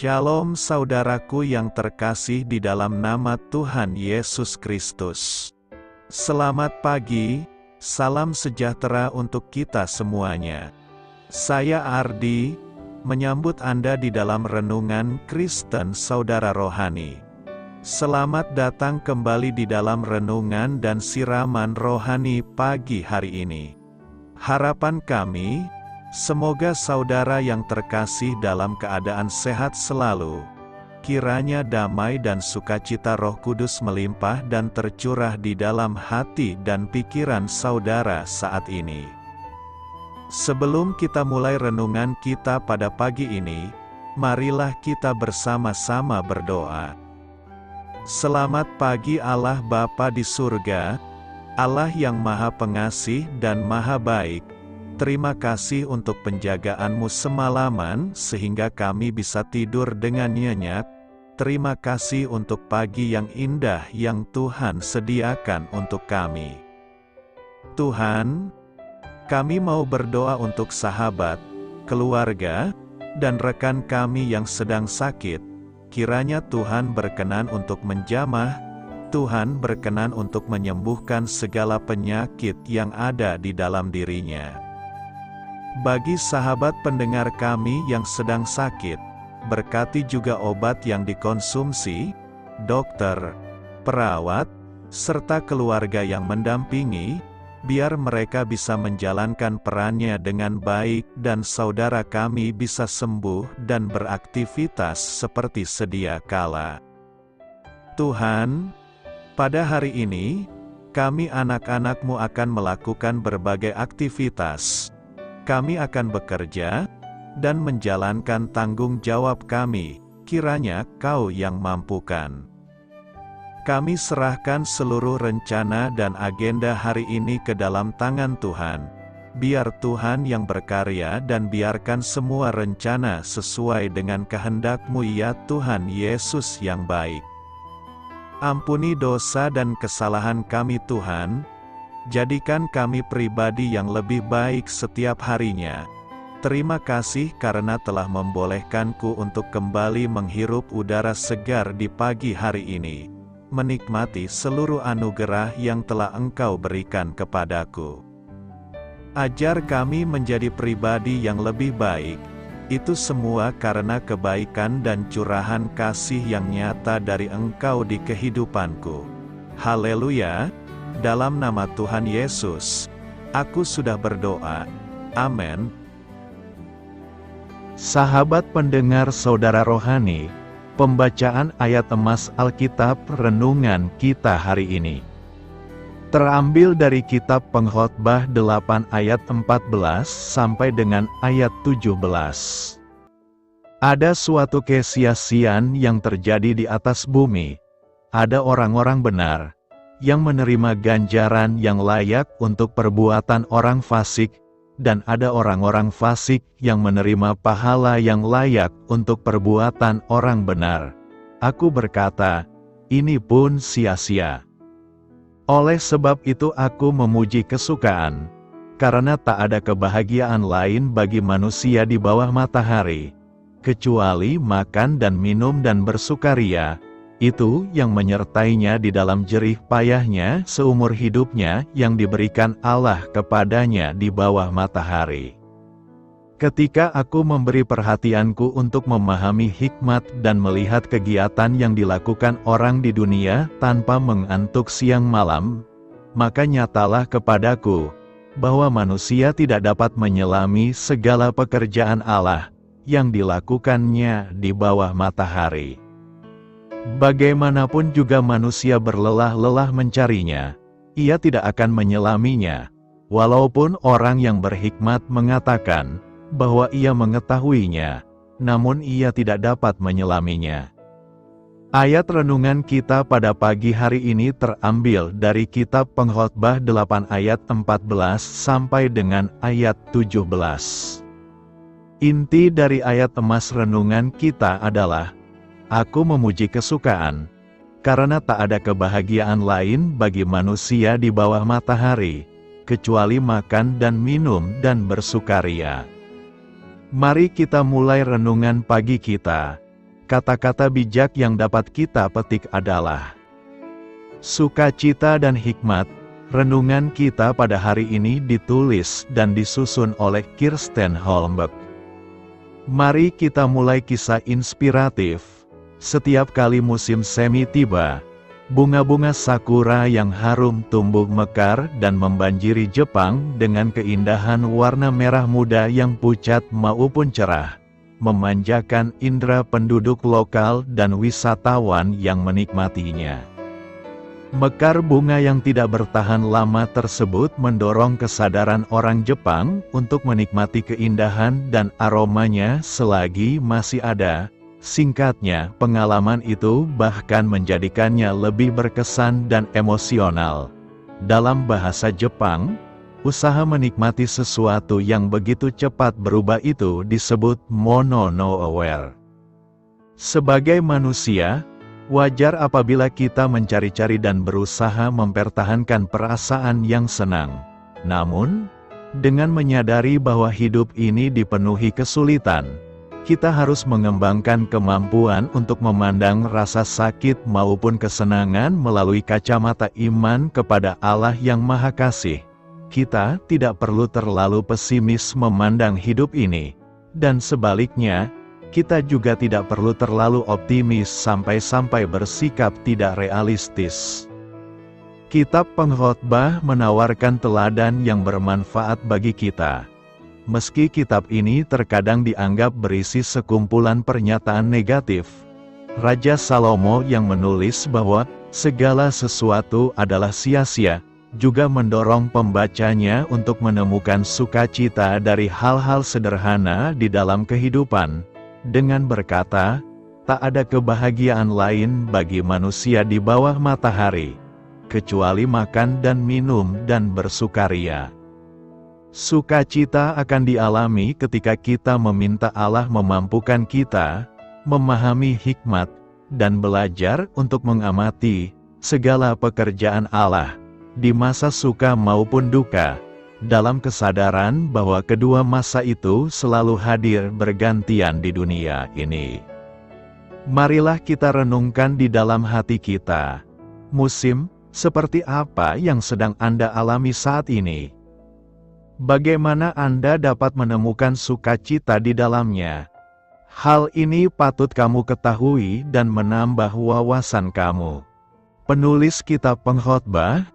Shalom saudaraku yang terkasih di dalam nama Tuhan Yesus Kristus. Selamat pagi, salam sejahtera untuk kita semuanya. Saya Ardi, menyambut Anda di dalam renungan Kristen Saudara Rohani. Selamat datang kembali di dalam renungan dan siraman rohani pagi hari ini. Harapan kami, semoga saudara yang terkasih dalam keadaan sehat selalu. Kiranya damai dan sukacita Roh Kudus melimpah dan tercurah di dalam hati dan pikiran saudara saat ini. Sebelum kita mulai renungan kita pada pagi ini, marilah kita bersama-sama berdoa. Selamat pagi Allah Bapa di surga, Allah yang Maha Pengasih dan Maha Baik. Terima kasih untuk penjagaan-Mu semalaman sehingga kami bisa tidur dengan nyenyak. Terima kasih untuk pagi yang indah yang Tuhan sediakan untuk kami. Tuhan, kami mau berdoa untuk sahabat, keluarga, dan rekan kami yang sedang sakit. Kiranya Tuhan berkenan untuk menjamah, Tuhan berkenan untuk menyembuhkan segala penyakit yang ada di dalam dirinya. Bagi sahabat pendengar kami yang sedang sakit, berkati juga obat yang dikonsumsi, dokter, perawat, serta keluarga yang mendampingi, biar mereka bisa menjalankan perannya dengan baik dan saudara kami bisa sembuh dan beraktivitas seperti sedia kala. Tuhan, pada hari ini, kami anak-anak-Mu akan melakukan berbagai aktivitas. Kami akan bekerja dan menjalankan tanggung jawab kami, kiranya Kau yang mampukan. Kami serahkan seluruh rencana dan agenda hari ini ke dalam tangan Tuhan. Biar Tuhan yang berkarya dan biarkan semua rencana sesuai dengan kehendak-Mu ya Tuhan Yesus yang baik. Ampuni dosa dan kesalahan kami Tuhan, jadikan kami pribadi yang lebih baik setiap harinya. Terima kasih karena telah membolehkanku untuk kembali menghirup udara segar di pagi hari ini, menikmati seluruh anugerah yang telah Engkau berikan kepadaku. Ajar kami menjadi pribadi yang lebih baik, itu semua karena kebaikan dan curahan kasih yang nyata dari Engkau di kehidupanku. Haleluya! Dalam nama Tuhan Yesus, aku sudah berdoa. Amin. Sahabat pendengar saudara rohani, pembacaan ayat emas Alkitab renungan kita hari ini terambil dari kitab Pengkhotbah 8 ayat 14 sampai dengan ayat 17. Ada suatu kesia-siaan yang terjadi di atas bumi. Ada orang-orang benar yang menerima ganjaran yang layak untuk perbuatan orang fasik, dan ada orang-orang fasik yang menerima pahala yang layak untuk perbuatan orang benar. Aku berkata, ini pun sia-sia. Oleh sebab itu aku memuji kesukaan, karena tak ada kebahagiaan lain bagi manusia di bawah matahari, kecuali makan dan minum dan bersukaria, itu yang menyertainya di dalam jerih payahnya seumur hidupnya yang diberikan Allah kepadanya di bawah matahari. Ketika aku memberi perhatianku untuk memahami hikmat dan melihat kegiatan yang dilakukan orang di dunia tanpa mengantuk siang malam, maka nyatalah kepadaku bahwa manusia tidak dapat menyelami segala pekerjaan Allah yang dilakukannya di bawah matahari. Bagaimanapun juga manusia berlelah-lelah mencarinya, ia tidak akan menyelaminya, walaupun orang yang berhikmat mengatakan bahwa ia mengetahuinya, namun ia tidak dapat menyelaminya. Ayat renungan kita pada pagi hari ini terambil dari kitab Pengkhotbah 8 ayat 14 sampai dengan ayat 17. Inti dari ayat emas renungan kita adalah, aku memuji kesukaan, karena tak ada kebahagiaan lain bagi manusia di bawah matahari, kecuali makan dan minum dan bersukaria. Mari kita mulai renungan pagi kita kata-kata bijak yang dapat kita petik adalah sukacita dan hikmat. Renungan kita pada hari ini ditulis dan disusun oleh Kirsten Holmberg. Mari kita mulai kisah inspiratif. Setiap kali musim semi tiba, bunga-bunga sakura yang harum tumbuh mekar dan membanjiri Jepang dengan keindahan warna merah muda yang pucat maupun cerah, memanjakan indera penduduk lokal dan wisatawan yang menikmatinya. Mekar bunga yang tidak bertahan lama tersebut mendorong kesadaran orang Jepang untuk menikmati keindahan dan aromanya selagi masih ada. Singkatnya, pengalaman itu bahkan menjadikannya lebih berkesan dan emosional. Dalam bahasa Jepang, usaha menikmati sesuatu yang begitu cepat berubah itu disebut mono no aware. Sebagai manusia, wajar apabila kita mencari-cari dan berusaha mempertahankan perasaan yang senang. Namun, dengan menyadari bahwa hidup ini dipenuhi kesulitan, kita harus mengembangkan kemampuan untuk memandang rasa sakit maupun kesenangan melalui kacamata iman kepada Allah yang Maha Kasih. Kita tidak perlu terlalu pesimis memandang hidup ini, dan sebaliknya, kita juga tidak perlu terlalu optimis sampai-sampai bersikap tidak realistis. Kitab Pengkhotbah menawarkan teladan yang bermanfaat bagi kita. Meski kitab ini terkadang dianggap berisi sekumpulan pernyataan negatif, Raja Salomo yang menulis bahwa segala sesuatu adalah sia-sia, juga mendorong pembacanya untuk menemukan sukacita dari hal-hal sederhana di dalam kehidupan. Dengan berkata, tak ada kebahagiaan lain bagi manusia di bawah matahari, kecuali makan dan minum dan bersukaria. Sukacita akan dialami ketika kita meminta Allah memampukan kita, memahami hikmat, dan belajar untuk mengamati segala pekerjaan Allah, di masa suka maupun duka, dalam kesadaran bahwa kedua masa itu selalu hadir bergantian di dunia ini. Marilah kita renungkan di dalam hati kita, musim seperti apa yang sedang Anda alami saat ini? Bagaimana Anda dapat menemukan sukacita di dalamnya? Hal ini patut kamu ketahui dan menambah wawasan kamu. Penulis kitab Pengkhotbah,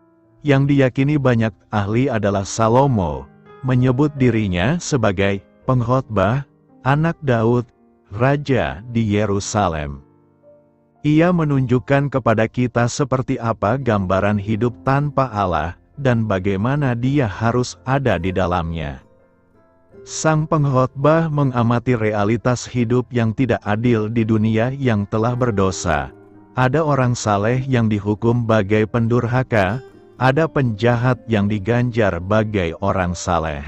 yang diyakini banyak ahli adalah Salomo, menyebut dirinya sebagai pengkhotbah, anak Daud, raja di Yerusalem. Ia menunjukkan kepada kita seperti apa gambaran hidup tanpa Allah, dan bagaimana dia harus ada di dalamnya. Sang pengkhotbah mengamati realitas hidup yang tidak adil di dunia yang telah berdosa. Ada orang saleh yang dihukum bagai pendurhaka, ada penjahat yang diganjar bagai orang saleh.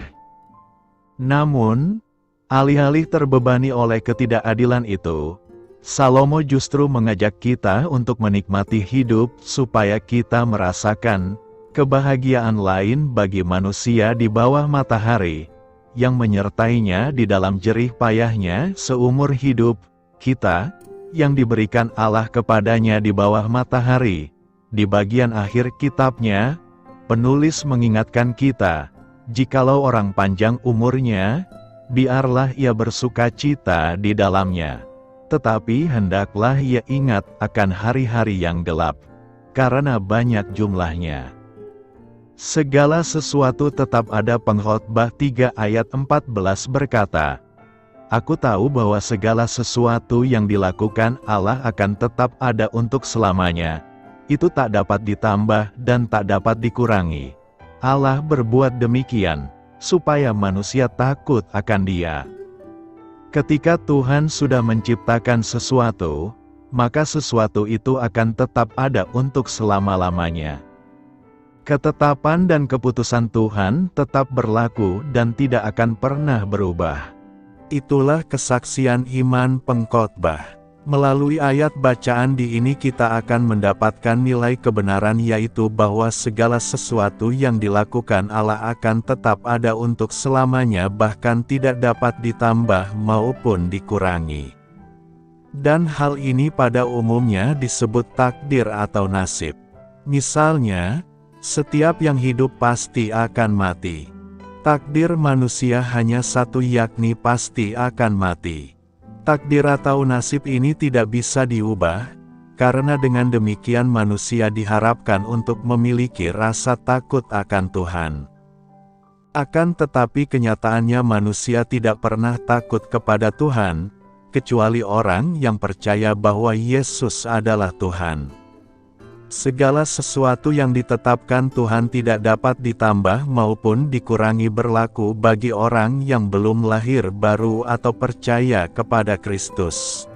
Namun, alih-alih terbebani oleh ketidakadilan itu, Salomo justru mengajak kita untuk menikmati hidup supaya kita merasakan kebahagiaan lain bagi manusia di bawah matahari, yang menyertainya di dalam jerih payahnya seumur hidup. Kita, yang diberikan Allah kepadanya di bawah matahari. Di bagian akhir kitabnya, penulis mengingatkan kita, jikalau orang panjang umurnya, biarlah ia bersukacita di dalamnya. Tetapi hendaklah ia ingat akan hari-hari yang gelap, karena banyak jumlahnya. Segala sesuatu tetap ada. Pengkhotbah 3 ayat 14 berkata, Aku tahu bahwa segala sesuatu yang dilakukan Allah akan tetap ada untuk selamanya. Itu tak dapat ditambah dan tak dapat dikurangi. Allah berbuat demikian, supaya manusia takut akan Dia. Ketika Tuhan sudah menciptakan sesuatu, maka sesuatu itu akan tetap ada untuk selama-lamanya. Ketetapan dan keputusan Tuhan tetap berlaku dan tidak akan pernah berubah. Itulah kesaksian iman pengkhotbah. Melalui ayat bacaan di ini kita akan mendapatkan nilai kebenaran, yaitu bahwa segala sesuatu yang dilakukan Allah akan tetap ada untuk selamanya, bahkan tidak dapat ditambah maupun dikurangi. Dan hal ini pada umumnya disebut takdir atau nasib. Misalnya, setiap yang hidup pasti akan mati. Takdir manusia hanya satu, yakni pasti akan mati. Takdir atau nasib ini tidak bisa diubah, karena dengan demikian manusia diharapkan untuk memiliki rasa takut akan Tuhan. Akan tetapi kenyataannya manusia tidak pernah takut kepada Tuhan, kecuali orang yang percaya bahwa Yesus adalah Tuhan. Segala sesuatu yang ditetapkan Tuhan tidak dapat ditambah maupun dikurangi berlaku bagi orang yang belum lahir baru atau percaya kepada Kristus.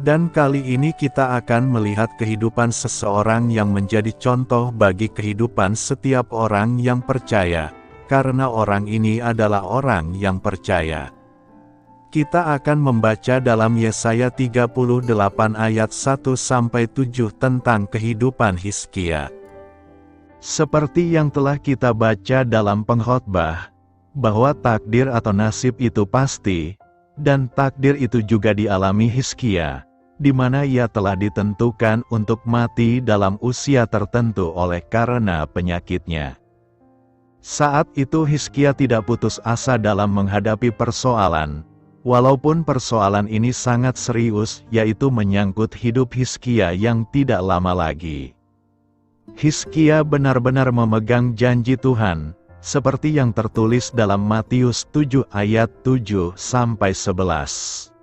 Dan kali ini kita akan melihat kehidupan seseorang yang menjadi contoh bagi kehidupan setiap orang yang percaya, karena orang ini adalah orang yang percaya. Kita akan membaca dalam Yesaya 38 ayat 1-7 tentang kehidupan Hizkia. Seperti yang telah kita baca dalam pengkhotbah, bahwa takdir atau nasib itu pasti, dan takdir itu juga dialami Hizkia, di mana ia telah ditentukan untuk mati dalam usia tertentu oleh karena penyakitnya. Saat itu Hizkia tidak putus asa dalam menghadapi persoalan, walaupun persoalan ini sangat serius, yaitu menyangkut hidup Hizkia yang tidak lama lagi. Hizkia benar-benar memegang janji Tuhan, seperti yang tertulis dalam Matius 7 ayat 7-11.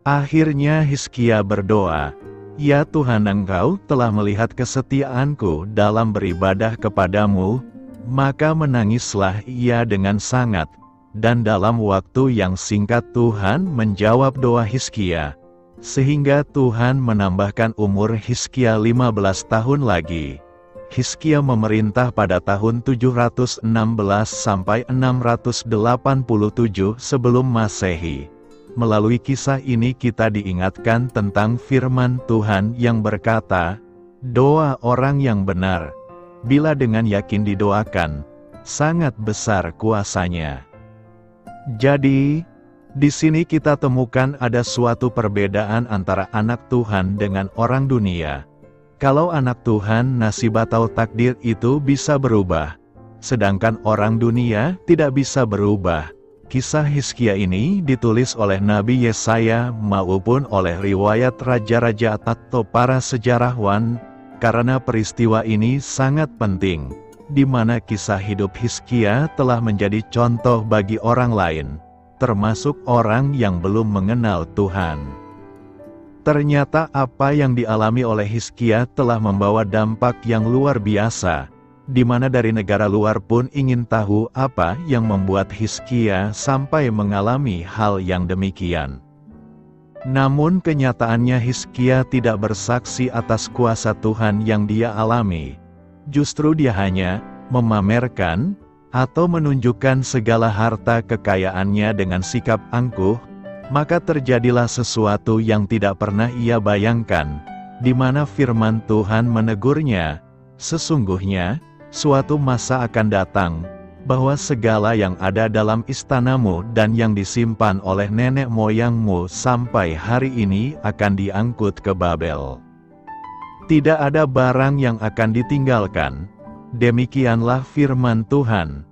Akhirnya Hizkia berdoa, "Ya Tuhan, Engkau telah melihat kesetiaanku dalam beribadah kepadamu," maka menangislah ia dengan sangat. Dan dalam waktu yang singkat Tuhan menjawab doa Hizkia, sehingga Tuhan menambahkan umur Hizkia 15 tahun lagi. Hizkia memerintah pada tahun 716 sampai 687 sebelum Masehi. Melalui kisah ini kita diingatkan tentang firman Tuhan yang berkata, "Doa orang yang benar, bila dengan yakin didoakan, sangat besar kuasanya." Jadi, di sini kita temukan ada suatu perbedaan antara anak Tuhan dengan orang dunia. Kalau anak Tuhan, nasib atau takdir itu bisa berubah, sedangkan orang dunia tidak bisa berubah. Kisah Hizkia ini ditulis oleh Nabi Yesaya maupun oleh riwayat raja-raja atau para sejarawan, karena peristiwa ini sangat penting, di mana kisah hidup Hizkia telah menjadi contoh bagi orang lain, termasuk orang yang belum mengenal Tuhan. Ternyata apa yang dialami oleh Hizkia telah membawa dampak yang luar biasa, di mana dari negara luar pun ingin tahu apa yang membuat Hizkia sampai mengalami hal yang demikian. Namun kenyataannya Hizkia tidak bersaksi atas kuasa Tuhan yang dia alami. Justru dia hanya memamerkan atau menunjukkan segala harta kekayaannya dengan sikap angkuh, maka terjadilah sesuatu yang tidak pernah ia bayangkan, di mana firman Tuhan menegurnya, "Sesungguhnya, suatu masa akan datang, bahwa segala yang ada dalam istanamu dan yang disimpan oleh nenek moyangmu sampai hari ini akan diangkut ke Babel. Tidak ada barang yang akan ditinggalkan. Demikianlah firman Tuhan.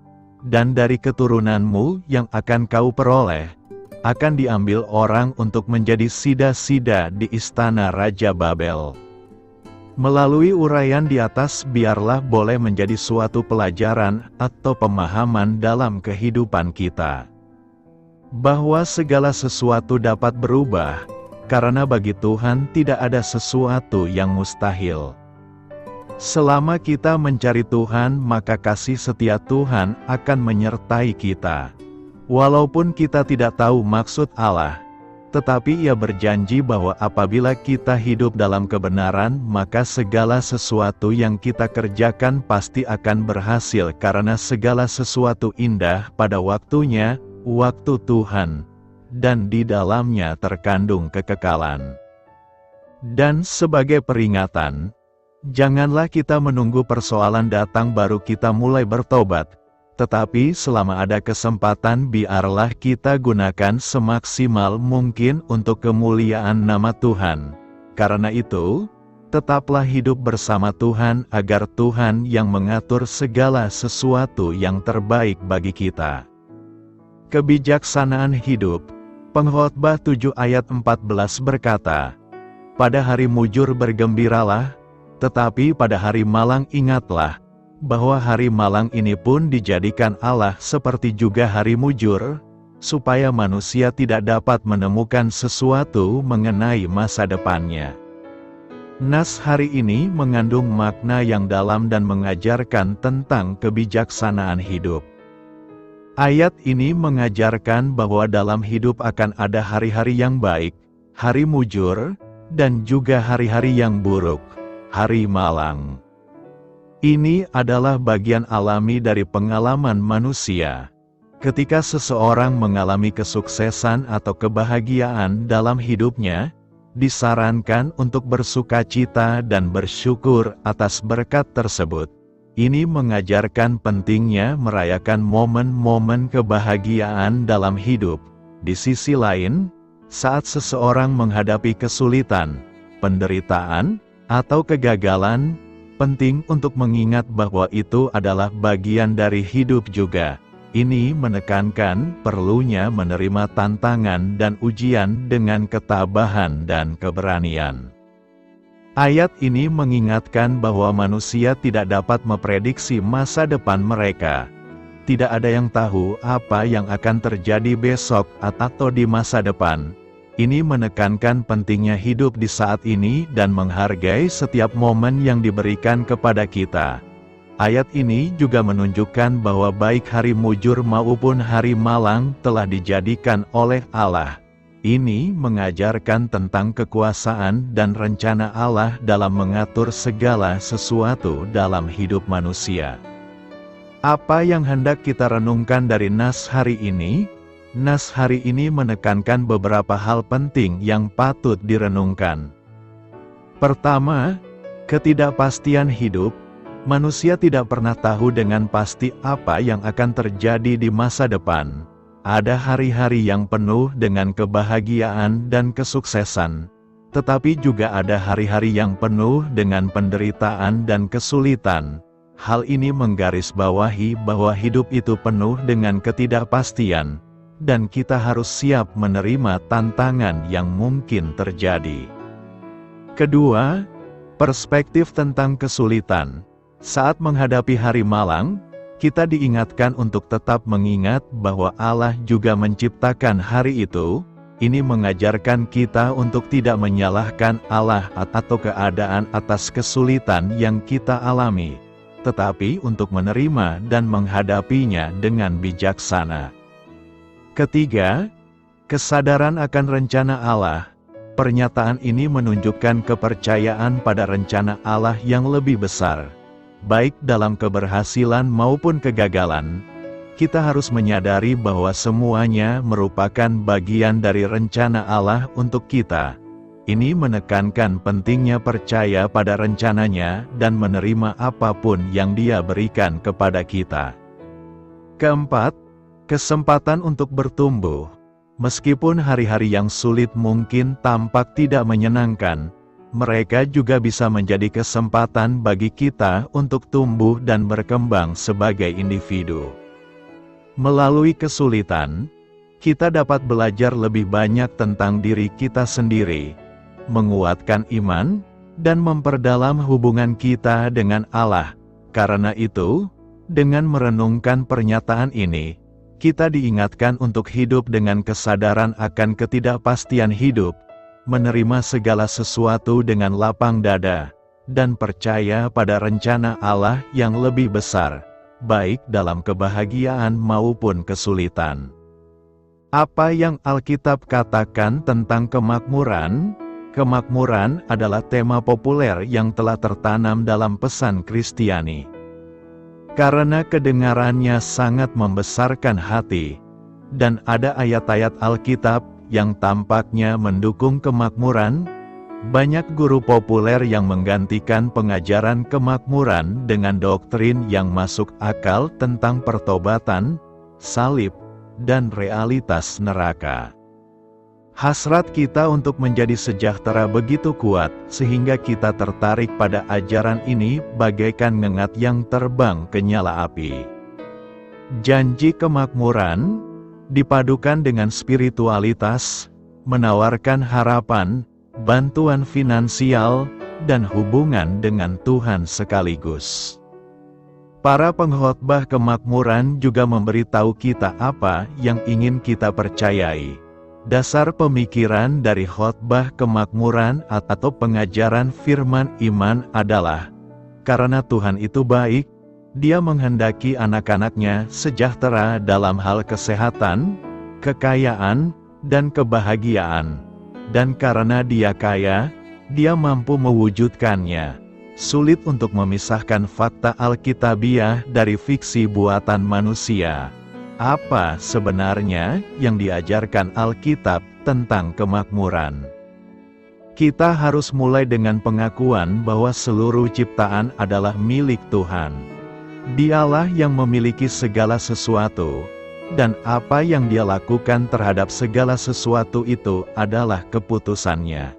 Dan dari keturunanmu yang akan kau peroleh, akan diambil orang untuk menjadi sida-sida di istana Raja Babel." Melalui uraian di atas biarlah boleh menjadi suatu pelajaran atau pemahaman dalam kehidupan kita, bahwa segala sesuatu dapat berubah, karena bagi Tuhan tidak ada sesuatu yang mustahil. Selama kita mencari Tuhan, maka kasih setia Tuhan akan menyertai kita. Walaupun kita tidak tahu maksud Allah, tetapi Ia berjanji bahwa apabila kita hidup dalam kebenaran, maka segala sesuatu yang kita kerjakan pasti akan berhasil, karena segala sesuatu indah pada waktunya, waktu Tuhan, dan di dalamnya terkandung kekekalan. Dan sebagai peringatan, janganlah kita menunggu persoalan datang baru kita mulai bertobat, Tetapi selama ada kesempatan biarlah kita gunakan semaksimal mungkin untuk kemuliaan nama Tuhan. Karena itu, tetaplah hidup bersama Tuhan agar Tuhan yang mengatur segala sesuatu yang terbaik bagi kita. Kebijaksanaan hidup. Pengkhotbah 7 ayat 14 berkata, "Pada hari mujur bergembiralah, tetapi pada hari malang ingatlah, bahwa hari malang ini pun dijadikan Allah seperti juga hari mujur, supaya manusia tidak dapat menemukan sesuatu mengenai masa depannya." Nas hari ini mengandung makna yang dalam dan mengajarkan tentang kebijaksanaan hidup. Ayat ini mengajarkan bahwa dalam hidup akan ada hari-hari yang baik, hari mujur, dan juga hari-hari yang buruk, hari malang. Ini adalah bagian alami dari pengalaman manusia. Ketika seseorang mengalami kesuksesan atau kebahagiaan dalam hidupnya, disarankan untuk bersukacita dan bersyukur atas berkat tersebut. Ini mengajarkan pentingnya merayakan momen-momen kebahagiaan dalam hidup. Di sisi lain, saat seseorang menghadapi kesulitan, penderitaan, atau kegagalan, penting untuk mengingat bahwa itu adalah bagian dari hidup juga. Ini menekankan perlunya menerima tantangan dan ujian dengan ketabahan dan keberanian. Ayat ini mengingatkan bahwa manusia tidak dapat memprediksi masa depan mereka. Tidak ada yang tahu apa yang akan terjadi besok atau di masa depan. Ini menekankan pentingnya hidup di saat ini dan menghargai setiap momen yang diberikan kepada kita. Ayat ini juga menunjukkan bahwa baik hari mujur maupun hari malang telah dijadikan oleh Allah. Ini mengajarkan tentang kekuasaan dan rencana Allah dalam mengatur segala sesuatu dalam hidup manusia. Apa yang hendak kita renungkan dari nas hari ini? Nas hari ini menekankan beberapa hal penting yang patut direnungkan. Pertama, ketidakpastian hidup. Manusia tidak pernah tahu dengan pasti apa yang akan terjadi di masa depan. Ada hari-hari yang penuh dengan kebahagiaan dan kesuksesan, tetapi juga ada hari-hari yang penuh dengan penderitaan dan kesulitan. Hal ini menggarisbawahi bahwa hidup itu penuh dengan ketidakpastian, dan kita harus siap menerima tantangan yang mungkin terjadi. Kedua, perspektif tentang kesulitan. Saat menghadapi hari malang, kita diingatkan untuk tetap mengingat bahwa Allah juga menciptakan hari itu. Ini mengajarkan kita untuk tidak menyalahkan Allah atau keadaan atas kesulitan yang kita alami, tetapi untuk menerima dan menghadapinya dengan bijaksana. Ketiga, kesadaran akan rencana Allah. Pernyataan ini menunjukkan kepercayaan pada rencana Allah yang lebih besar. Baik dalam keberhasilan maupun kegagalan, kita harus menyadari bahwa semuanya merupakan bagian dari rencana Allah untuk kita. Ini menekankan pentingnya percaya pada rencananya dan menerima apapun yang Dia berikan kepada kita. Keempat, kesempatan untuk bertumbuh. Meskipun hari-hari yang sulit mungkin tampak tidak menyenangkan, mereka juga bisa menjadi kesempatan bagi kita untuk tumbuh dan berkembang sebagai individu. Melalui kesulitan, kita dapat belajar lebih banyak tentang diri kita sendiri, menguatkan iman, dan memperdalam hubungan kita dengan Allah. Karena itu, dengan merenungkan pernyataan ini, kita diingatkan untuk hidup dengan kesadaran akan ketidakpastian hidup, menerima segala sesuatu dengan lapang dada, dan percaya pada rencana Allah yang lebih besar, baik dalam kebahagiaan maupun kesulitan. Apa yang Alkitab katakan tentang kemakmuran? Kemakmuran adalah tema populer yang telah tertanam dalam pesan Kristiani. Karena kedengarannya sangat membesarkan hati, dan ada ayat-ayat Alkitab yang tampaknya mendukung kemakmuran, Banyak guru populer yang menggantikan pengajaran kemakmuran dengan doktrin yang masuk akal tentang pertobatan, salib, dan realitas neraka. Hasrat kita untuk menjadi sejahtera begitu kuat, sehingga kita tertarik pada ajaran ini bagaikan ngengat yang terbang ke nyala api. Janji kemakmuran, dipadukan dengan spiritualitas, menawarkan harapan, bantuan finansial, dan hubungan dengan Tuhan sekaligus. Para pengkhotbah kemakmuran juga memberitahu kita apa yang ingin kita percayai. Dasar pemikiran dari khotbah kemakmuran atau pengajaran firman iman adalah, karena Tuhan itu baik, Dia menghendaki anak-anaknya sejahtera dalam hal kesehatan, kekayaan, dan kebahagiaan. Dan karena Dia kaya, Dia mampu mewujudkannya. Sulit untuk memisahkan fakta Alkitabiah dari fiksi buatan manusia. Apa sebenarnya yang diajarkan Alkitab tentang kemakmuran? Kita harus mulai dengan pengakuan bahwa seluruh ciptaan adalah milik Tuhan. Dialah yang memiliki segala sesuatu, dan apa yang Dia lakukan terhadap segala sesuatu itu adalah keputusannya.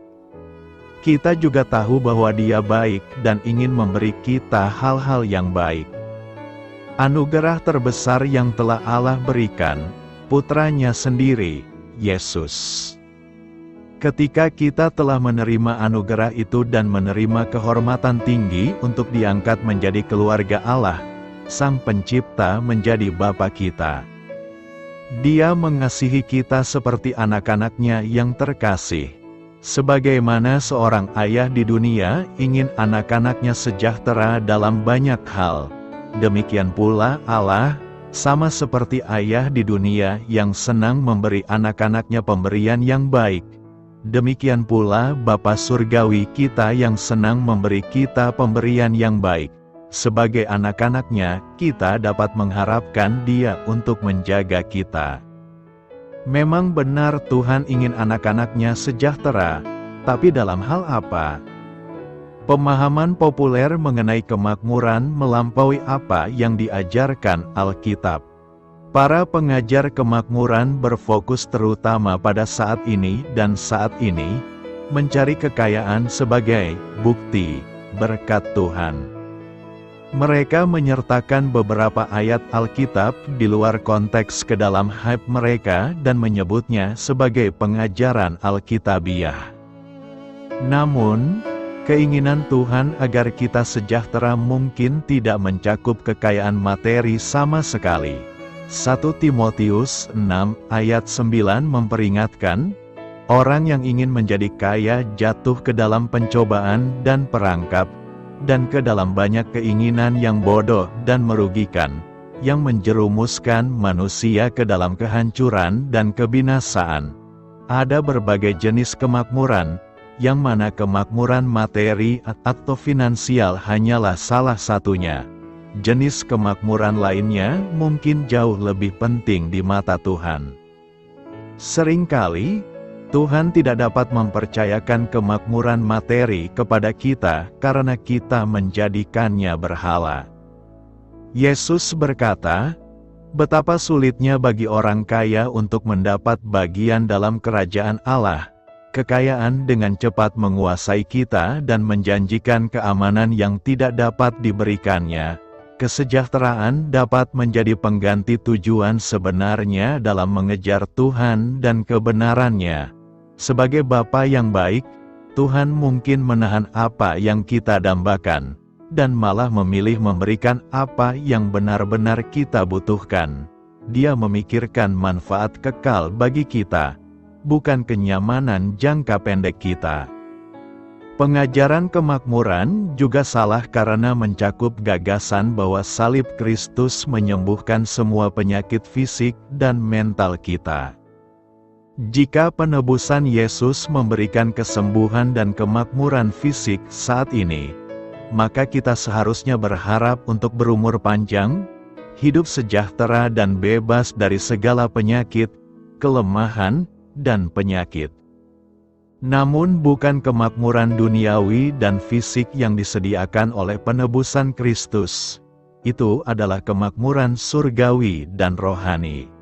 Kita juga tahu bahwa Dia baik dan ingin memberi kita hal-hal yang baik. Anugerah terbesar yang telah Allah berikan, Putranya sendiri, Yesus. Ketika kita telah menerima anugerah itu dan menerima kehormatan tinggi untuk diangkat menjadi keluarga Allah, Sang Pencipta menjadi Bapa kita. Dia mengasihi kita seperti anak-anaknya yang terkasih. Sebagaimana seorang ayah di dunia ingin anak-anaknya sejahtera dalam banyak hal, demikian pula Allah, sama seperti ayah di dunia yang senang memberi anak-anaknya pemberian yang baik. Demikian pula Bapa Surgawi kita yang senang memberi kita pemberian yang baik. Sebagai anak-anaknya, kita dapat mengharapkan Dia untuk menjaga kita. Memang benar Tuhan ingin anak-anaknya sejahtera, tapi dalam hal apa? Pemahaman populer mengenai kemakmuran melampaui apa yang diajarkan Alkitab. Para pengajar kemakmuran berfokus terutama pada saat ini dan saat ini, mencari kekayaan sebagai bukti berkat Tuhan. Mereka menyertakan beberapa ayat Alkitab di luar konteks ke dalam hype mereka dan menyebutnya sebagai pengajaran Alkitabiah. Namun, keinginan Tuhan agar kita sejahtera mungkin tidak mencakup kekayaan materi sama sekali. 1 Timotius 6 ayat 9 memperingatkan, orang yang ingin menjadi kaya jatuh ke dalam pencobaan dan perangkap, dan ke dalam banyak keinginan yang bodoh dan merugikan, yang menjerumuskan manusia ke dalam kehancuran dan kebinasaan. Ada berbagai jenis kemakmuran, yang mana kemakmuran materi atau finansial hanyalah salah satunya. Jenis kemakmuran lainnya mungkin jauh lebih penting di mata Tuhan. Seringkali, Tuhan tidak dapat mempercayakan kemakmuran materi kepada kita karena kita menjadikannya berhala. Yesus berkata, betapa sulitnya bagi orang kaya untuk mendapat bagian dalam kerajaan Allah. Kekayaan dengan cepat menguasai kita dan menjanjikan keamanan yang tidak dapat diberikannya. Kesejahteraan dapat menjadi pengganti tujuan sebenarnya dalam mengejar Tuhan dan kebenarannya. Sebagai Bapa yang baik, Tuhan mungkin menahan apa yang kita dambakan, dan malah memilih memberikan apa yang benar-benar kita butuhkan. Dia memikirkan manfaat kekal bagi kita, bukan kenyamanan jangka pendek kita. Pengajaran kemakmuran juga salah karena mencakup gagasan bahwa salib Kristus menyembuhkan semua penyakit fisik dan mental kita. Jika penebusan Yesus memberikan kesembuhan dan kemakmuran fisik saat ini, maka kita seharusnya berharap untuk berumur panjang, hidup sejahtera dan bebas dari segala penyakit, kelemahan, dan penyakit. Namun bukan kemakmuran duniawi dan fisik yang disediakan oleh penebusan Kristus. Itu adalah kemakmuran surgawi dan rohani.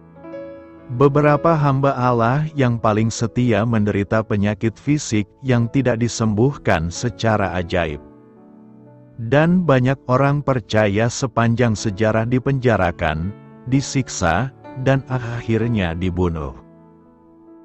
Beberapa hamba Allah yang paling setia menderita penyakit fisik yang tidak disembuhkan secara ajaib. Dan banyak orang percaya sepanjang sejarah dipenjarakan, disiksa, dan akhirnya dibunuh.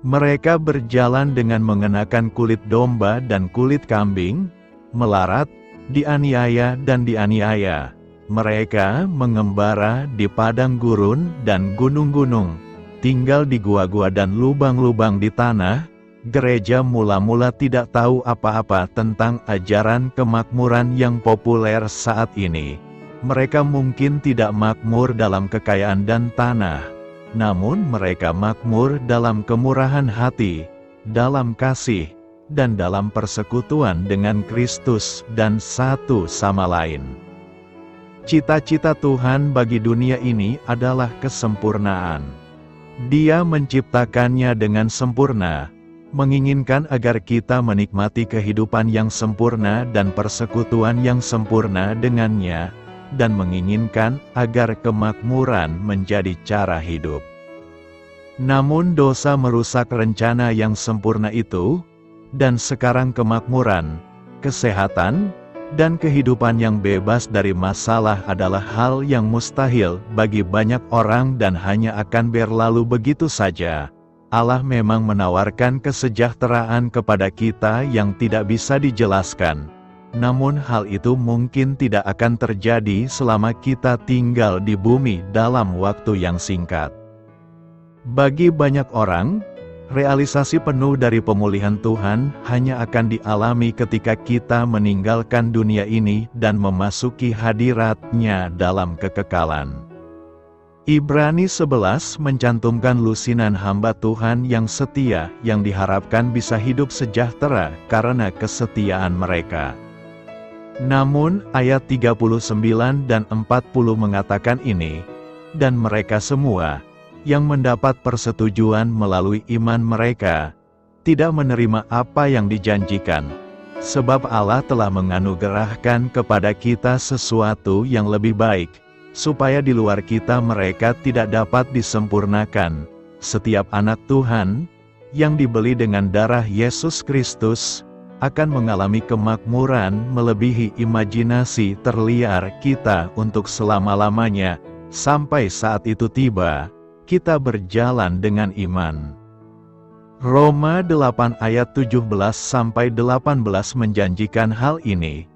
Mereka berjalan dengan mengenakan kulit domba dan kulit kambing, melarat, dianiaya dan dianiaya. Mereka mengembara di padang gurun dan gunung-gunung, tinggal di gua-gua dan lubang-lubang di tanah. Gereja mula-mula tidak tahu apa-apa tentang ajaran kemakmuran yang populer saat ini. Mereka mungkin tidak makmur dalam kekayaan dan tanah, namun mereka makmur dalam kemurahan hati, dalam kasih, dan dalam persekutuan dengan Kristus dan satu sama lain. Cita-cita Tuhan bagi dunia ini adalah kesempurnaan. Dia menciptakannya dengan sempurna, menginginkan agar kita menikmati kehidupan yang sempurna dan persekutuan yang sempurna dengannya, dan menginginkan agar kemakmuran menjadi cara hidup. Namun dosa merusak rencana yang sempurna itu, dan sekarang kemakmuran, kesehatan, dan kehidupan yang bebas dari masalah adalah hal yang mustahil bagi banyak orang dan hanya akan berlalu begitu saja. Allah memang menawarkan kesejahteraan kepada kita yang tidak bisa dijelaskan. Namun hal itu mungkin tidak akan terjadi selama kita tinggal di bumi dalam waktu yang singkat. Bagi banyak orang, realisasi penuh dari pemulihan Tuhan hanya akan dialami ketika kita meninggalkan dunia ini dan memasuki hadirat-Nya dalam kekekalan. Ibrani 11 mencantumkan lusinan hamba Tuhan yang setia yang diharapkan bisa hidup sejahtera karena kesetiaan mereka. Namun ayat 39 dan 40 mengatakan ini, dan mereka semua yang mendapat persetujuan melalui iman mereka, tidak menerima apa yang dijanjikan, sebab Allah telah menganugerahkan kepada kita sesuatu yang lebih baik, supaya di luar kita mereka tidak dapat disempurnakan. Setiap anak Tuhan, yang dibeli dengan darah Yesus Kristus, akan mengalami kemakmuran melebihi imajinasi terliar kita untuk selama-lamanya, sampai saat itu tiba, kita berjalan dengan iman. Roma 8 ayat 17-18 menjanjikan hal ini.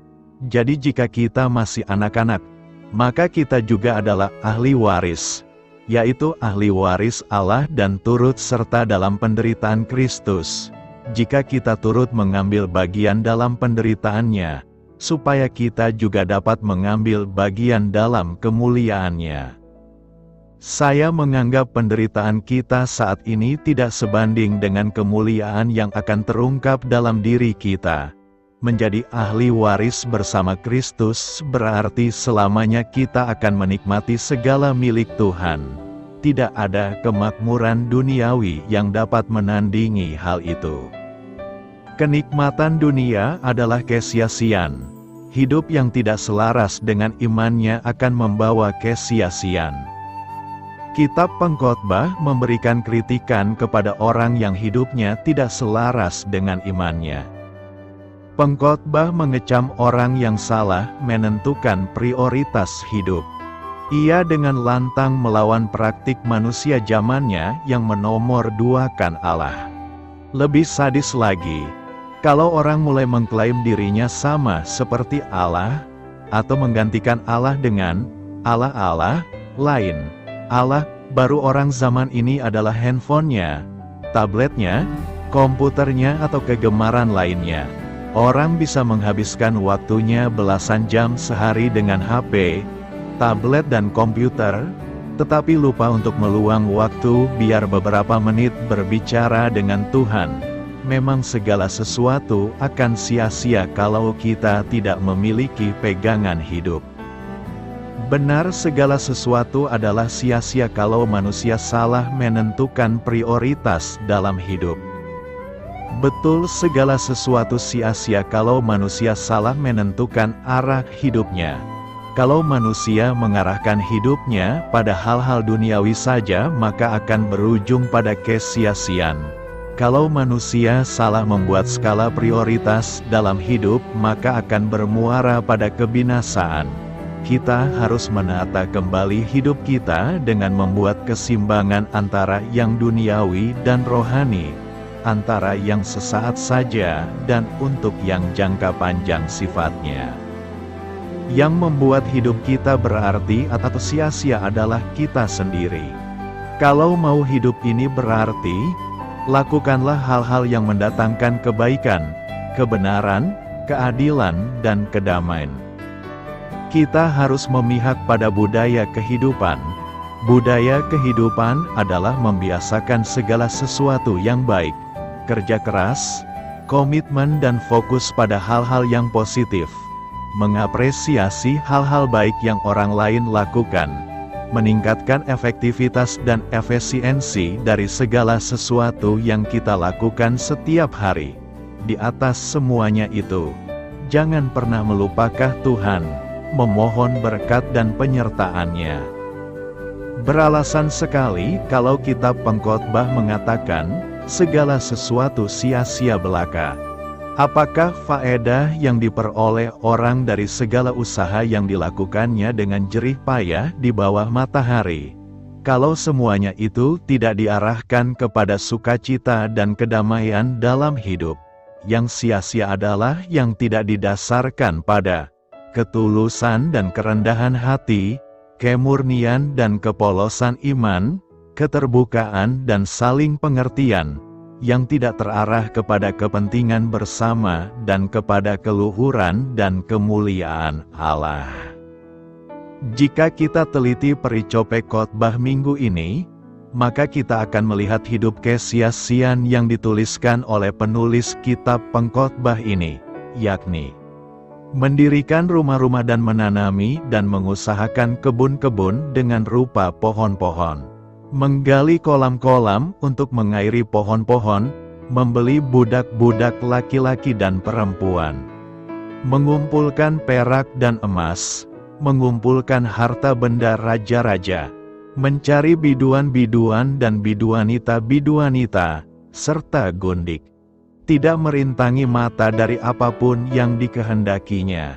Jadi jika kita masih anak-anak, maka kita juga adalah ahli waris, yaitu ahli waris Allah dan turut serta dalam penderitaan Kristus, jika kita turut mengambil bagian dalam penderitaannya, supaya kita juga dapat mengambil bagian dalam kemuliaannya. Saya menganggap penderitaan kita saat ini tidak sebanding dengan kemuliaan yang akan terungkap dalam diri kita. Menjadi ahli waris bersama Kristus berarti selamanya kita akan menikmati segala milik Tuhan. Tidak ada kemakmuran duniawi yang dapat menandingi hal itu. Kenikmatan dunia adalah kesia-siaan. Hidup yang tidak selaras dengan imannya akan membawa kesia-siaan. Kitab Pengkhotbah memberikan kritikan kepada orang yang hidupnya tidak selaras dengan imannya. Pengkhotbah mengecam orang yang salah menentukan prioritas hidup. Ia dengan lantang melawan praktik manusia zamannya yang menomorduakan Allah. Lebih sadis lagi, kalau orang mulai mengklaim dirinya sama seperti Allah, atau menggantikan Allah dengan Allah-Allah lain. Allah baru orang zaman ini adalah handphonenya, tabletnya, komputernya atau kegemaran lainnya. Orang bisa menghabiskan waktunya belasan jam sehari dengan HP, tablet dan komputer, tetapi lupa untuk meluang waktu biar beberapa menit berbicara dengan Tuhan. Memang segala sesuatu akan sia-sia kalau kita tidak memiliki pegangan hidup. Benar, segala sesuatu adalah sia-sia kalau manusia salah menentukan prioritas dalam hidup. Betul, segala sesuatu sia-sia kalau manusia salah menentukan arah hidupnya. Kalau manusia mengarahkan hidupnya pada hal-hal duniawi saja, maka akan berujung pada kesia-siaan. Kalau manusia salah membuat skala prioritas dalam hidup, maka akan bermuara pada kebinasaan. Kita harus menata kembali hidup kita dengan membuat keseimbangan antara yang duniawi dan rohani, antara yang sesaat saja dan untuk yang jangka panjang sifatnya. Yang membuat hidup kita berarti atau sia-sia adalah kita sendiri. Kalau mau hidup ini berarti, lakukanlah hal-hal yang mendatangkan kebaikan, kebenaran, keadilan, dan kedamaian. Kita harus memihak pada budaya kehidupan. Budaya kehidupan adalah membiasakan segala sesuatu yang baik, kerja keras, komitmen dan fokus pada hal-hal yang positif, mengapresiasi hal-hal baik yang orang lain lakukan, meningkatkan efektivitas dan efisiensi dari segala sesuatu yang kita lakukan setiap hari. Di atas semuanya itu, jangan pernah melupakan Tuhan, memohon berkat dan penyertaan-Nya. Beralasan sekali kalau kitab Pengkhotbah mengatakan, segala sesuatu sia-sia belaka. Apakah faedah yang diperoleh orang dari segala usaha yang dilakukannya dengan jerih payah di bawah matahari, kalau semuanya itu tidak diarahkan kepada sukacita dan kedamaian dalam hidup? Yang sia-sia adalah yang tidak didasarkan pada ketulusan dan kerendahan hati, kemurnian dan kepolosan iman, keterbukaan dan saling pengertian, yang tidak terarah kepada kepentingan bersama dan kepada keluhuran dan kemuliaan Allah. Jika kita teliti pericope khotbah minggu ini, maka kita akan melihat hidup kesia-siaan yang dituliskan oleh penulis kitab Pengkhotbah ini, yakni mendirikan rumah-rumah dan menanami dan mengusahakan kebun-kebun dengan rupa pohon-pohon, menggali kolam-kolam untuk mengairi pohon-pohon, membeli budak-budak laki-laki dan perempuan, mengumpulkan perak dan emas, mengumpulkan harta benda raja-raja, mencari biduan-biduan dan biduanita-biduanita, serta gundik. Tidak merintangi mata dari apapun yang dikehendakinya.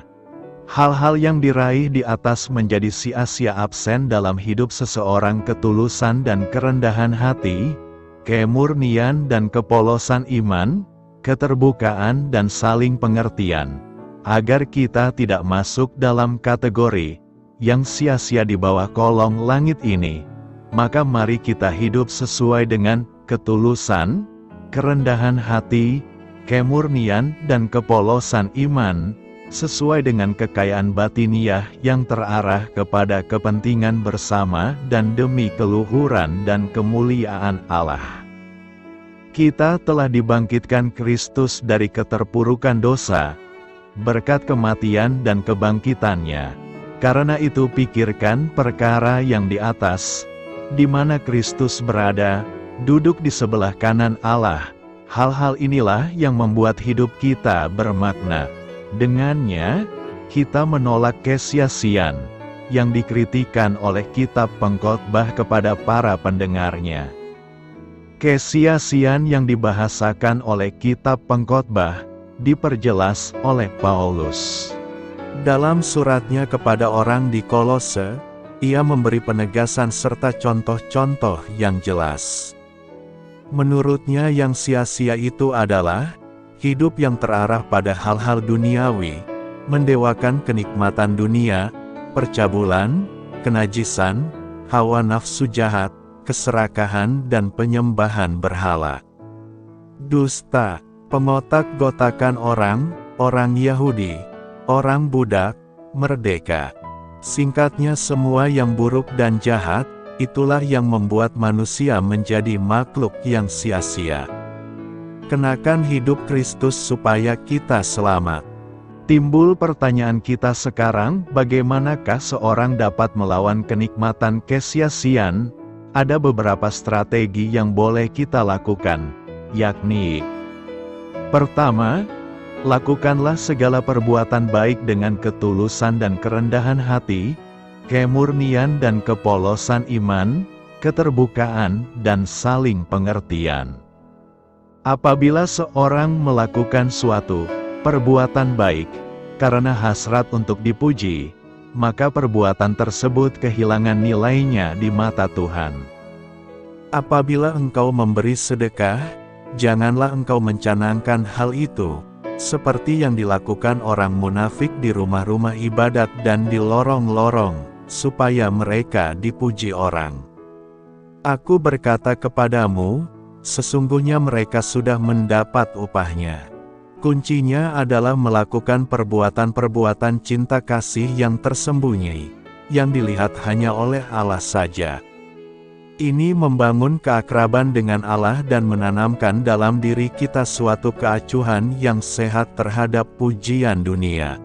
Hal-hal yang diraih di atas menjadi sia-sia absen dalam hidup seseorang. Ketulusan dan kerendahan hati, kemurnian dan kepolosan iman, keterbukaan dan saling pengertian, agar kita tidak masuk dalam kategori yang sia-sia di bawah kolong langit ini. Maka mari kita hidup sesuai dengan ketulusan, kerendahan hati, kemurnian dan kepolosan iman, sesuai dengan kekayaan batiniah yang terarah kepada kepentingan bersama dan demi keluhuran dan kemuliaan Allah. Kita telah dibangkitkan Kristus dari keterpurukan dosa, berkat kematian dan kebangkitannya. Karena itu pikirkan perkara yang di atas, di mana Kristus berada, duduk di sebelah kanan Allah. Hal-hal inilah yang membuat hidup kita bermakna. Dengannya, kita menolak kesia-siaan yang dikritikan oleh kitab Pengkhotbah kepada para pendengarnya. Kesia-siaan yang dibahasakan oleh kitab Pengkhotbah diperjelas oleh Paulus. Dalam suratnya kepada orang di Kolose, ia memberi penegasan serta contoh-contoh yang jelas. Menurutnya yang sia-sia itu adalah hidup yang terarah pada hal-hal duniawi, mendewakan kenikmatan dunia, percabulan, kenajisan, hawa nafsu jahat, keserakahan dan penyembahan berhala. Dusta, pengotak-gotakan orang Yahudi, orang budak, merdeka. Singkatnya semua yang buruk dan jahat, itulah yang membuat manusia menjadi makhluk yang sia-sia. Kenakan hidup Kristus supaya kita selamat. Timbul pertanyaan kita sekarang, bagaimanakah seorang dapat melawan kenikmatan kesia-siaan? Ada beberapa strategi yang boleh kita lakukan, yakni Pertama, lakukanlah segala perbuatan baik dengan ketulusan dan kerendahan hati, kemurnian dan kepolosan iman, keterbukaan dan saling pengertian. Apabila seorang melakukan suatu perbuatan baik karena hasrat untuk dipuji, maka perbuatan tersebut kehilangan nilainya di mata Tuhan. Apabila engkau memberi sedekah, janganlah engkau mencanangkan hal itu, seperti yang dilakukan orang munafik di rumah-rumah ibadat dan di lorong-lorong, supaya mereka dipuji orang. Aku berkata kepadamu, sesungguhnya mereka sudah mendapat upahnya. Kuncinya adalah melakukan perbuatan-perbuatan cinta kasih yang tersembunyi, yang dilihat hanya oleh Allah saja. Ini membangun keakraban dengan Allah dan menanamkan dalam diri kita suatu keacuhan yang sehat terhadap pujian dunia.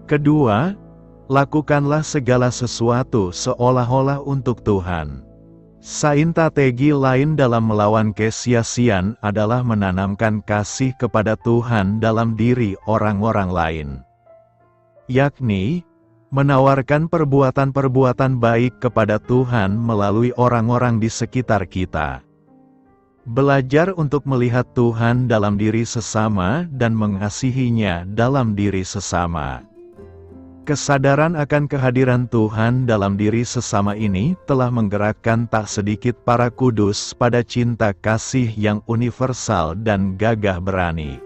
Kedua, lakukanlah segala sesuatu seolah-olah untuk Tuhan. Strategi lain dalam melawan kesia-siaan adalah menanamkan kasih kepada Tuhan dalam diri orang-orang lain. Yakni, menawarkan perbuatan-perbuatan baik kepada Tuhan melalui orang-orang di sekitar kita. Belajar untuk melihat Tuhan dalam diri sesama dan mengasihinya dalam diri sesama. Kesadaran akan kehadiran Tuhan dalam diri sesama ini telah menggerakkan tak sedikit para kudus pada cinta kasih yang universal dan gagah berani.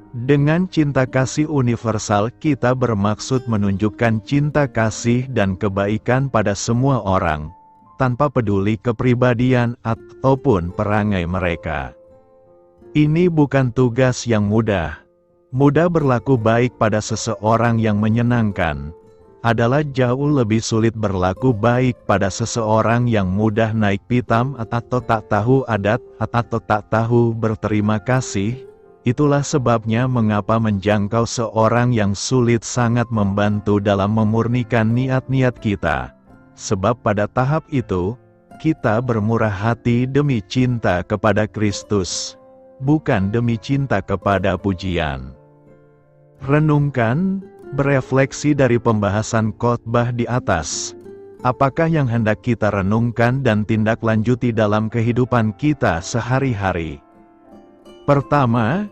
Dengan cinta kasih universal kita bermaksud menunjukkan cinta kasih dan kebaikan pada semua orang, tanpa peduli kepribadian ataupun perangai mereka. Ini bukan tugas yang mudah. Mudah berlaku baik pada seseorang yang menyenangkan, adalah jauh lebih sulit berlaku baik pada seseorang yang mudah naik pitam atau tak tahu adat atau tak tahu berterima kasih. Itulah sebabnya mengapa menjangkau seorang yang sulit sangat membantu dalam memurnikan niat-niat kita. Sebab pada tahap itu, kita bermurah hati demi cinta kepada Kristus, bukan demi cinta kepada pujian. Renungkan, berefleksi dari pembahasan khotbah di atas. Apakah yang hendak kita renungkan dan tindak lanjuti dalam kehidupan kita sehari-hari? Pertama,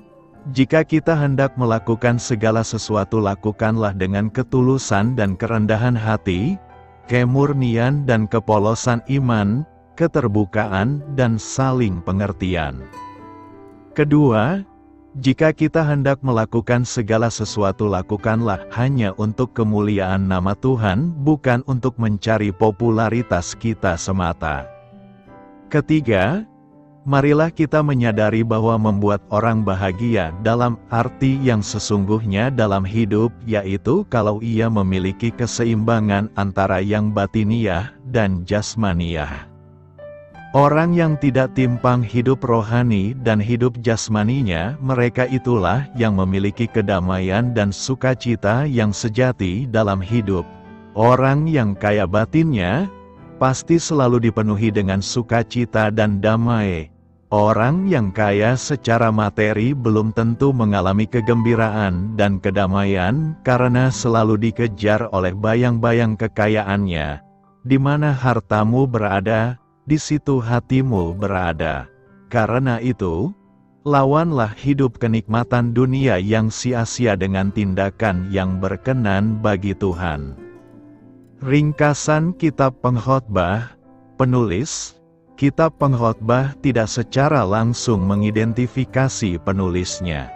jika kita hendak melakukan segala sesuatu, lakukanlah dengan ketulusan dan kerendahan hati, kemurnian dan kepolosan iman, keterbukaan dan saling pengertian. Kedua, jika kita hendak melakukan segala sesuatu, lakukanlah hanya untuk kemuliaan nama Tuhan, bukan untuk mencari popularitas kita semata. Ketiga, marilah kita menyadari bahwa membuat orang bahagia dalam arti yang sesungguhnya dalam hidup, yaitu kalau ia memiliki keseimbangan antara yang batiniah dan jasmaniah. Orang yang tidak timpang hidup rohani dan hidup jasmaninya, mereka itulah yang memiliki kedamaian dan sukacita yang sejati dalam hidup. Orang yang kaya batinnya, pasti selalu dipenuhi dengan sukacita dan damai. Orang yang kaya secara materi belum tentu mengalami kegembiraan dan kedamaian karena selalu dikejar oleh bayang-bayang kekayaannya. Di mana hartamu berada, di situ hatimu berada. Karena itu, lawanlah hidup kenikmatan dunia yang sia-sia dengan tindakan yang berkenan bagi Tuhan. Ringkasan Kitab Pengkhotbah. Penulis, Kitab Pengkhotbah tidak secara langsung mengidentifikasi penulisnya.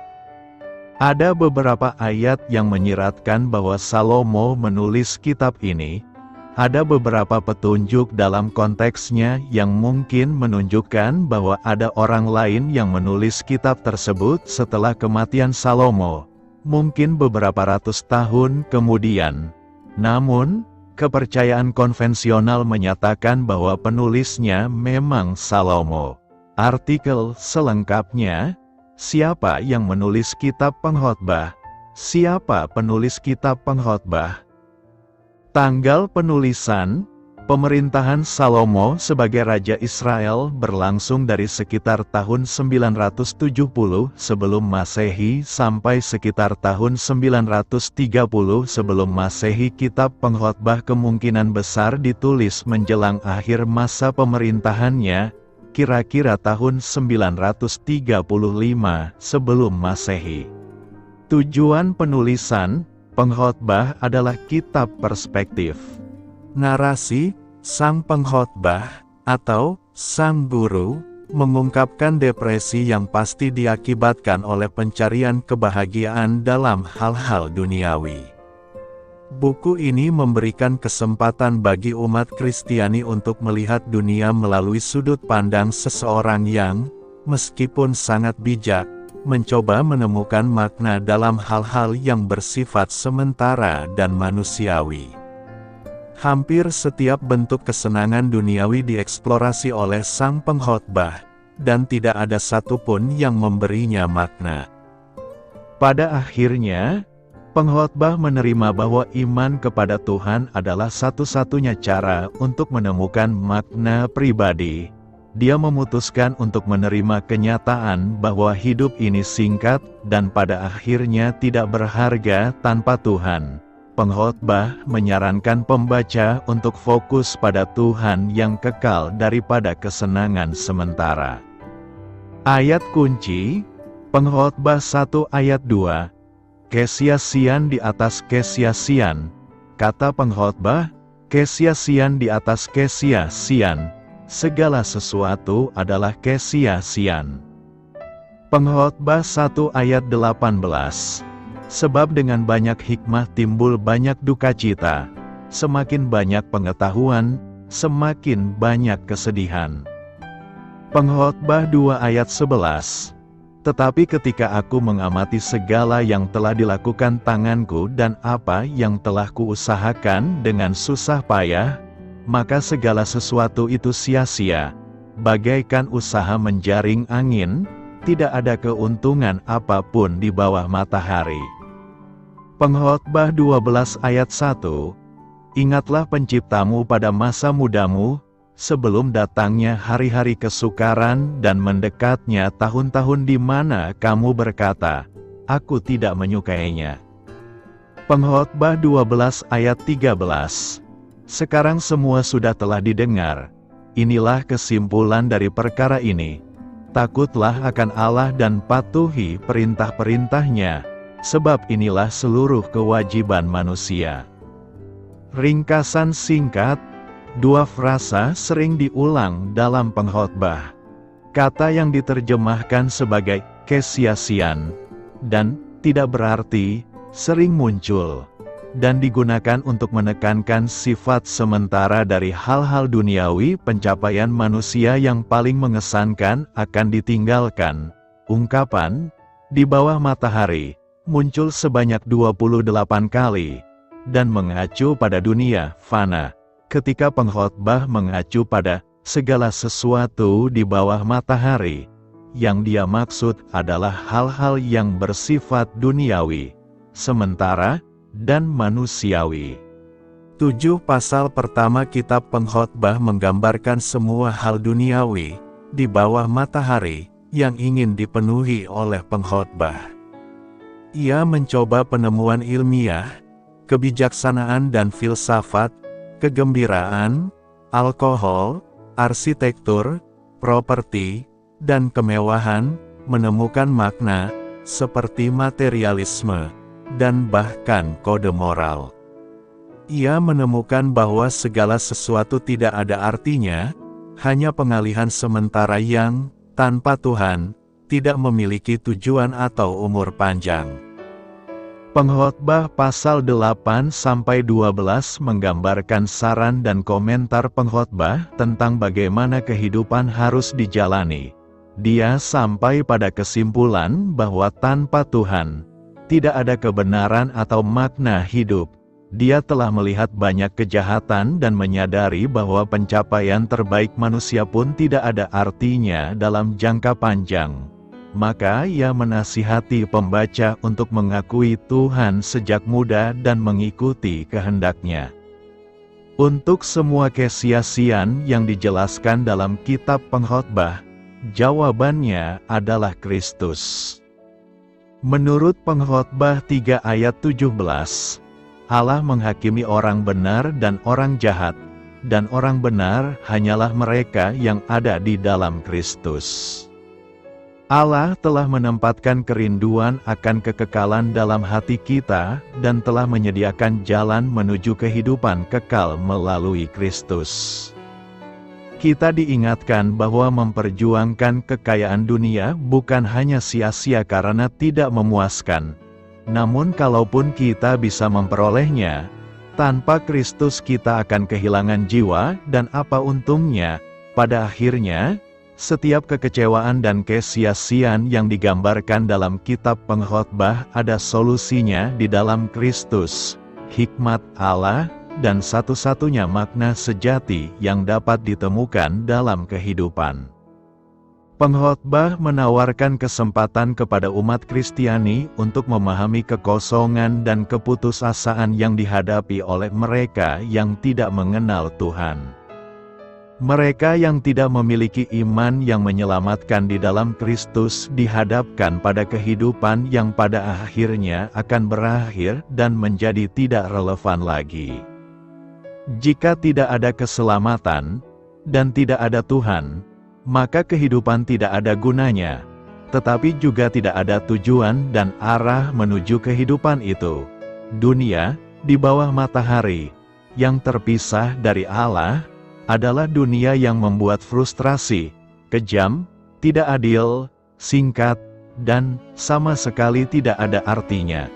Ada beberapa ayat yang menyiratkan bahwa Salomo menulis kitab ini. Ada beberapa petunjuk dalam konteksnya yang mungkin menunjukkan bahwa ada orang lain yang menulis kitab tersebut setelah kematian Salomo, mungkin beberapa ratus tahun kemudian. Namun, kepercayaan konvensional menyatakan bahwa penulisnya memang Salomo. Artikel selengkapnya, siapa yang menulis Kitab Pengkhotbah? Siapa penulis Kitab Pengkhotbah? Tanggal penulisan, Pemerintahan Salomo sebagai Raja Israel berlangsung dari sekitar tahun 970 sebelum Masehi sampai sekitar tahun 930 sebelum Masehi. Kitab Pengkhotbah kemungkinan besar ditulis menjelang akhir masa pemerintahannya, kira-kira tahun 935 sebelum Masehi. Tujuan penulisan Pengkhotbah adalah kitab perspektif. Narasi sang pengkhotbah atau sang guru mengungkapkan depresi yang pasti diakibatkan oleh pencarian kebahagiaan dalam hal-hal duniawi. Buku ini memberikan kesempatan bagi umat Kristiani untuk melihat dunia melalui sudut pandang seseorang yang, meskipun sangat bijak, mencoba menemukan makna dalam hal-hal yang bersifat sementara dan manusiawi. Hampir setiap bentuk kesenangan duniawi dieksplorasi oleh sang pengkhotbah, dan tidak ada satupun yang memberinya makna. Pada akhirnya, pengkhotbah menerima bahwa iman kepada Tuhan adalah satu-satunya cara untuk menemukan makna pribadi. Dia memutuskan untuk menerima kenyataan bahwa hidup ini singkat dan pada akhirnya tidak berharga tanpa Tuhan. Pengkhotbah menyarankan pembaca untuk fokus pada Tuhan yang kekal daripada kesenangan sementara. Ayat kunci, Pengkhotbah 1 ayat 2, kesia-sian di atas kesia-sian. Kata pengkhotbah, kesia-sian di atas kesia-sian. Segala sesuatu adalah kesia-sian. Pengkhotbah 1 ayat 18. Sebab dengan banyak hikmah timbul banyak duka cita, semakin banyak pengetahuan, semakin banyak kesedihan. Pengkhotbah 2 ayat 11. Tetapi ketika aku mengamati segala yang telah dilakukan tanganku dan apa yang telah kuusahakan dengan susah payah, maka segala sesuatu itu sia-sia, bagaikan usaha menjaring angin, tidak ada keuntungan apapun di bawah matahari. Pengkhotbah 12 ayat 1. Ingatlah penciptamu pada masa mudamu, sebelum datangnya hari-hari kesukaran dan mendekatnya tahun-tahun di mana kamu berkata, aku tidak menyukainya. Pengkhotbah 12 ayat 13. Sekarang semua sudah telah didengar. Inilah kesimpulan dari perkara ini. Takutlah akan Allah dan patuhi perintah-perintahnya, sebab inilah seluruh kewajiban manusia. Ringkasan singkat, dua frasa sering diulang dalam pengkhotbah. Kata yang diterjemahkan sebagai kesia-sian dan tidak berarti sering muncul dan digunakan untuk menekankan sifat sementara dari hal-hal duniawi. Pencapaian manusia yang paling mengesankan akan ditinggalkan. Ungkapan di bawah matahari muncul sebanyak 28 kali, dan mengacu pada dunia fana, ketika pengkhotbah mengacu pada segala sesuatu di bawah matahari. Yang dia maksud adalah hal-hal yang bersifat duniawi, sementara, dan manusiawi. 7 pasal pertama kitab Pengkhotbah menggambarkan semua hal duniawi, di bawah matahari, yang ingin dipenuhi oleh pengkhotbah. Ia mencoba penemuan ilmiah, kebijaksanaan dan filsafat, kegembiraan, alkohol, arsitektur, properti, dan kemewahan, menemukan makna, seperti materialisme, dan bahkan kode moral. Ia menemukan bahwa segala sesuatu tidak ada artinya, hanya pengalihan sementara yang, tanpa Tuhan, tidak memiliki tujuan atau umur panjang. Pengkhotbah pasal 8-12 menggambarkan saran dan komentar pengkhotbah tentang bagaimana kehidupan harus dijalani. Dia sampai pada kesimpulan bahwa tanpa Tuhan, tidak ada kebenaran atau makna hidup. Dia telah melihat banyak kejahatan dan menyadari bahwa pencapaian terbaik manusia pun tidak ada artinya dalam jangka panjang. Maka ia menasihati pembaca untuk mengakui Tuhan sejak muda dan mengikuti kehendak-Nya. Untuk semua kesia-siaan yang dijelaskan dalam kitab Pengkhotbah, jawabannya adalah Kristus. Menurut Pengkhotbah 3 ayat 17, Allah menghakimi orang benar dan orang jahat, dan orang benar hanyalah mereka yang ada di dalam Kristus. Allah telah menempatkan kerinduan akan kekekalan dalam hati kita, dan telah menyediakan jalan menuju kehidupan kekal melalui Kristus. Kita diingatkan bahwa memperjuangkan kekayaan dunia bukan hanya sia-sia karena tidak memuaskan. Namun kalaupun kita bisa memperolehnya, tanpa Kristus kita akan kehilangan jiwa, dan apa untungnya? Pada akhirnya, setiap kekecewaan dan kesia-siaan yang digambarkan dalam kitab Pengkhotbah ada solusinya di dalam Kristus, hikmat Allah, dan satu-satunya makna sejati yang dapat ditemukan dalam kehidupan. Pengkhotbah menawarkan kesempatan kepada umat Kristiani untuk memahami kekosongan dan keputusasaan yang dihadapi oleh mereka yang tidak mengenal Tuhan. Mereka yang tidak memiliki iman yang menyelamatkan di dalam Kristus dihadapkan pada kehidupan yang pada akhirnya akan berakhir dan menjadi tidak relevan lagi. Jika tidak ada keselamatan, dan tidak ada Tuhan, maka kehidupan tidak ada gunanya, tetapi juga tidak ada tujuan dan arah menuju kehidupan itu. Dunia, di bawah matahari, yang terpisah dari Allah, adalah dunia yang membuat frustrasi, kejam, tidak adil, singkat, dan sama sekali tidak ada artinya.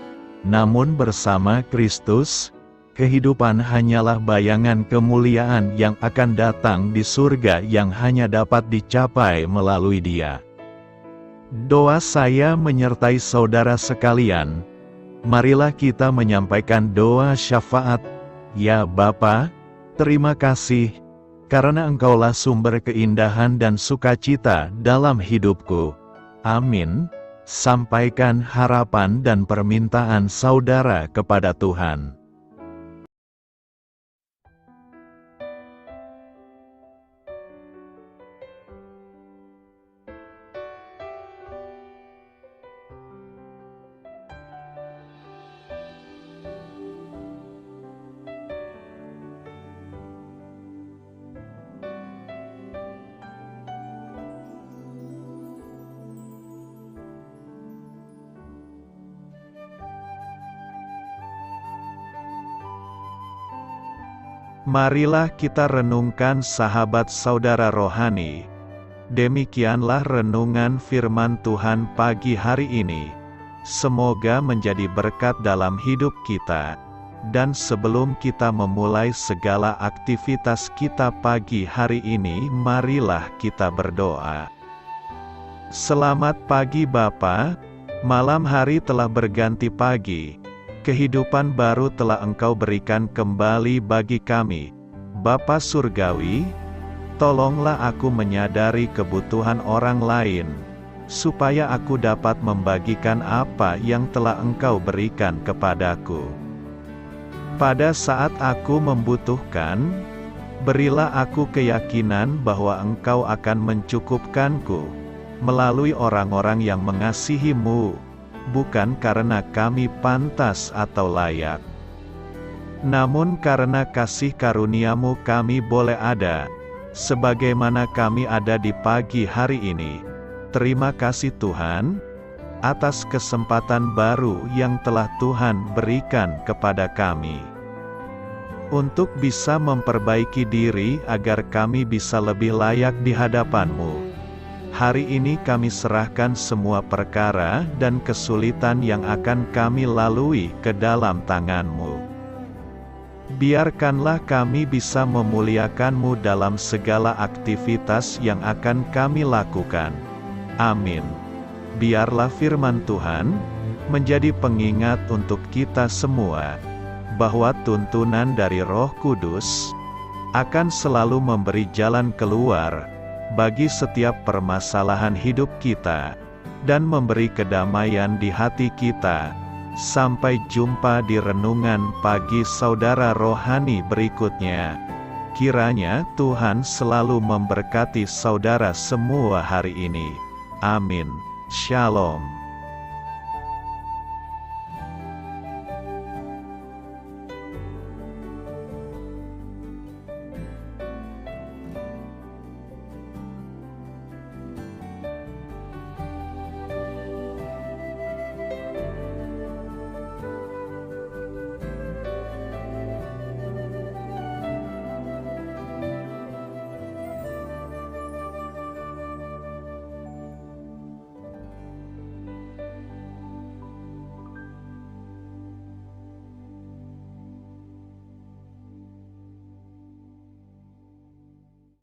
Namun bersama Kristus, kehidupan hanyalah bayangan kemuliaan yang akan datang di surga yang hanya dapat dicapai melalui Dia. Doa saya menyertai saudara sekalian. Marilah kita menyampaikan doa syafaat. Ya Bapa, terima kasih, karena Engkaulah sumber keindahan dan sukacita dalam hidupku. Amin. Sampaikan harapan dan permintaan saudara kepada Tuhan. Marilah kita renungkan sahabat saudara rohani. Demikianlah renungan firman Tuhan pagi hari ini. Semoga menjadi berkat dalam hidup kita. Dan sebelum kita memulai segala aktivitas kita pagi hari ini, marilah kita berdoa. Selamat pagi Bapa, malam hari telah berganti pagi. Kehidupan baru telah Engkau berikan kembali bagi kami. Bapa Surgawi, tolonglah aku menyadari kebutuhan orang lain, supaya aku dapat membagikan apa yang telah Engkau berikan kepadaku. Pada saat aku membutuhkan, berilah aku keyakinan bahwa Engkau akan mencukupkanku, melalui orang-orang yang mengasihi-Mu, bukan karena kami pantas atau layak, namun karena kasih karunia-Mu kami boleh ada, sebagaimana kami ada di pagi hari ini. Terima kasih Tuhan, atas kesempatan baru yang telah Tuhan berikan kepada kami, untuk bisa memperbaiki diri agar kami bisa lebih layak di hadapan-Mu. Hari ini kami serahkan semua perkara dan kesulitan yang akan kami lalui ke dalam tangan-Mu. Biarkanlah kami bisa memuliakan-Mu dalam segala aktivitas yang akan kami lakukan. Amin. Biarlah firman Tuhan menjadi pengingat untuk kita semua, bahwa tuntunan dari Roh Kudus akan selalu memberi jalan keluar bagi setiap permasalahan hidup kita, dan memberi kedamaian di hati kita, Sampai jumpa di renungan pagi saudara rohani berikutnya. Kiranya Tuhan selalu memberkati saudara semua hari ini. Amin. Shalom.